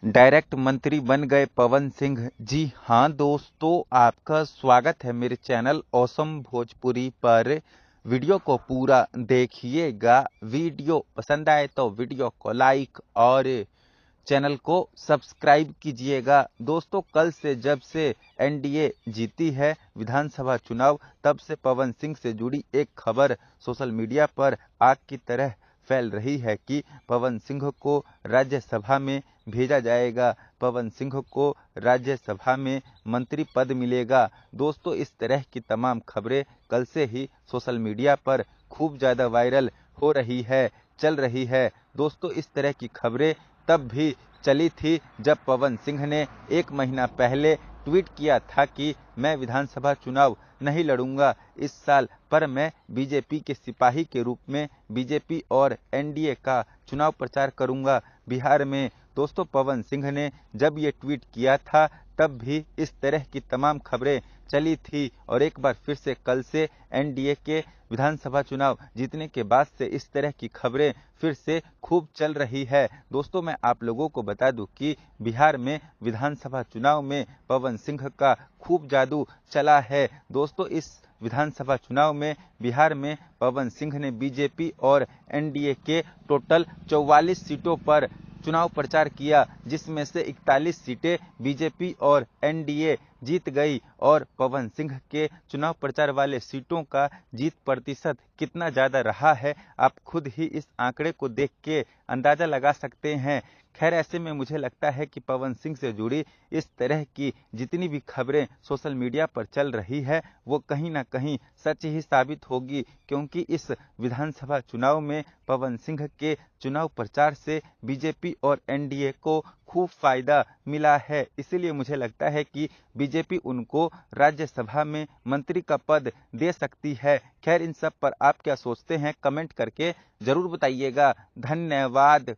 Direct मंत्री बन गए पवन सिंह। जी हाँ दोस्तों, आपका स्वागत है मेरे चैनल ऑसम भोजपुरी पर। वीडियो को पूरा देखिएगा। वीडियो पसंद आए तो वीडियो को लाइक और चैनल को सब्सक्राइब कीजिएगा। दोस्तों, कल से जब से एनडीए जीती है विधानसभा चुनाव, तब से पवन सिंह से जुड़ी एक खबर सोशल मीडिया पर आग की तरह फैल रही है कि पवन सिंह को राज्यसभा में भेजा जाएगा, पवन सिंह को राज्यसभा में मंत्री पद मिलेगा। दोस्तों, इस तरह की तमाम खबरें कल से ही सोशल मीडिया पर खूब ज़्यादा वायरल हो रही है, चल रही है। दोस्तों, इस तरह की खबरें तब भी चली थी जब पवन सिंह ने एक महीना पहले ट्वीट किया था कि मैं विधानसभा चुनाव नहीं लड़ूंगा इस साल, पर मैं बीजेपी के सिपाही के रूप में बीजेपी और एनडीए का चुनाव प्रचार करूंगा बिहार में। दोस्तों, पवन सिंह ने जब ये ट्वीट किया था तब भी इस तरह की तमाम खबरें चली थी और एक बार फिर से कल से एनडीए के विधानसभा चुनाव जीतने के बाद से इस तरह की खबरें फिर से खूब चल रही है। दोस्तों, मैं आप लोगों को बता दूं कि बिहार में विधानसभा चुनाव में पवन सिंह का खूब जादू चला है। दोस्तों, इस विधानसभा चुनाव में बिहार में पवन सिंह ने बीजेपी और एनडीए के टोटल 44 सीटों पर चुनाव प्रचार किया, जिसमें से 41 सीटें बीजेपी और एनडीए जीत गई। और पवन सिंह के चुनाव प्रचार वाले सीटों का जीत प्रतिशत कितना ज़्यादा रहा है, आप खुद ही इस आंकड़े को देख के अंदाज़ा लगा सकते हैं। खैर, ऐसे में मुझे लगता है कि पवन सिंह से जुड़ी इस तरह की जितनी भी खबरें सोशल मीडिया पर चल रही है वो कहीं ना कहीं सच ही साबित होगी, क्योंकि इस विधानसभा चुनाव में पवन सिंह के चुनाव प्रचार से बीजेपी और एनडीए को खूब फायदा मिला है। इसीलिए मुझे लगता है कि बीजेपी उनको राज्यसभा में मंत्री का पद दे सकती है। खैर, इन सब पर आप क्या सोचते हैं कमेंट करके जरूर बताइएगा। धन्यवाद।